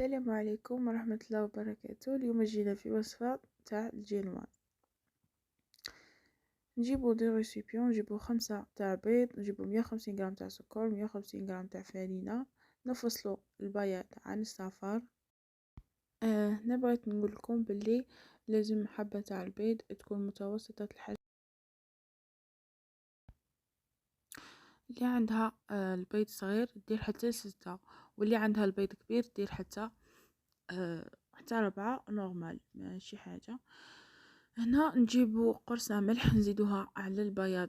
السلام عليكم ورحمة الله وبركاته. اليوم جينا في وصفة تاع الجينوان. نجيبو دي ريسيبيون، نجيبو 5 تاع بيض، نجيبو 150 غرام تاع سكر، 150 غرام تاع فرينة، نفصلو البياض عن الصفار. هنا بغيت نقول لكم باللي لازم حبة تاع البيض تكون متوسطة الحجم. اللي عندها البيض صغير دير حتى 6، واللي عندها البيض كبير دير حتى 4 نورمال ماشي حاجة. هنا نجيبو قرصة ملح نزيدوها على البياض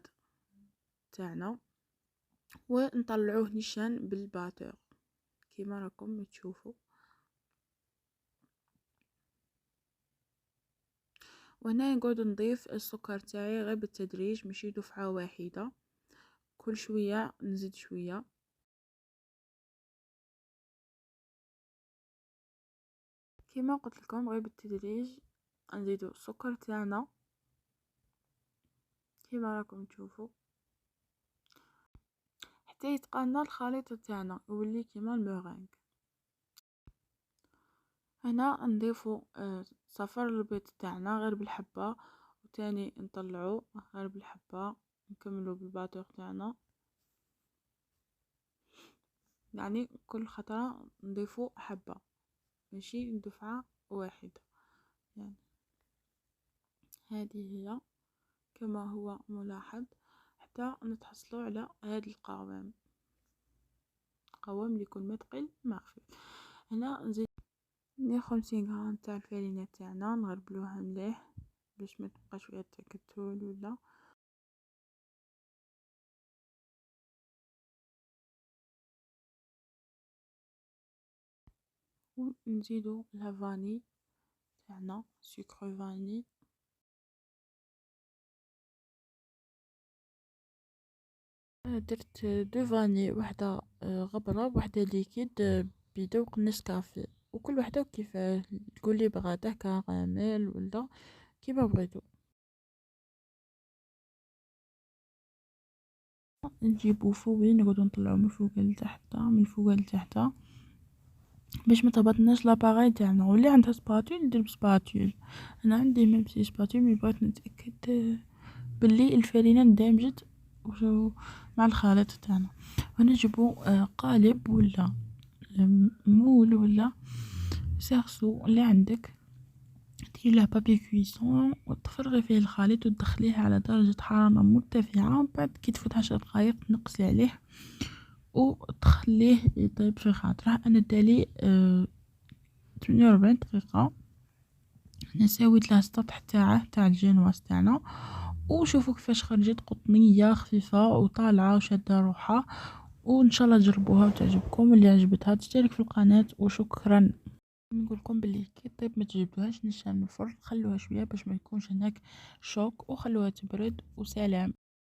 تاعنا ونطلعوه نيشان بالباتور كيما راكم تشوفوا. وهنا نقعد نضيف السكر تاعي غير بالتدريج، ماشي دفعة واحدة، كل شوية نزيد شوية. كيما قلت لكم غير بالتدريج نزيدو السكر تاعنا كيما راكم تشوفوا حتى يتقنا الخليط تاعنا يولي كيما المورينغ. هنا نضيفو صفر البيض تاعنا غير بالحبة، وتاني نطلعو غير بالحبة، نكملو بالباتور تاعنا، يعني كل خطرة نضيفو حبة ماشي دفعة واحدة. يعني هذه هي كما هو ملاحظ حتى نتحصلوا على هذا القوام اللي يكون متقل ما خفيف. هنا نزيد 150 غرام تاع الفرينة تاعنا، نغربلوها مليح باش ما تبقاش فيها تكتل ولا. ونزيدو الفاني تاعنا سكر فاني، درت 2 فاني، وحده غبره وحده ليكيد بذوق نسكافيه، وكل وحده كيفاه تقولي بغاته كراميل ولا كيما بغيتو. نجيبو فوي نقعدو نطلعو من فوق لتحت من فوق لتحت باش ما تهبطناش لاباغاي تاعنا، واللي عندها سباتول دير بسباتول. انا عندي ميمسي سباتول مي بغيت نتاكد باللي الفرينه اندمجت مع الخليط تاعنا. ونجيبو قالب ولا مول ولا سارسو اللي عندك، دير له بابي كويسون وتفرغي فيه الخليط وتدخليه على درجة حرارة مرتفعة. بعد كي تفوت 10 دقائق تنقصي عليه وتخليه يطيب في خاطره. انا دالي 48 دقيقة. انا سويت له السطح تاع الجينواز تاعنا، وشوفوا كيفاش خرجت قطنية خفيفة وطالعة وشادة روحها. وان شاء الله تجربوها وتعجبكم، اللي عجبتها تشترك في القناة. وشكرا. نقولكم بلي كي طيب ما تجيبوهاش نشان من الفرن، خلوها شويه باش ما يكونش هناك شوك، وخلوها تبرد. وسلام.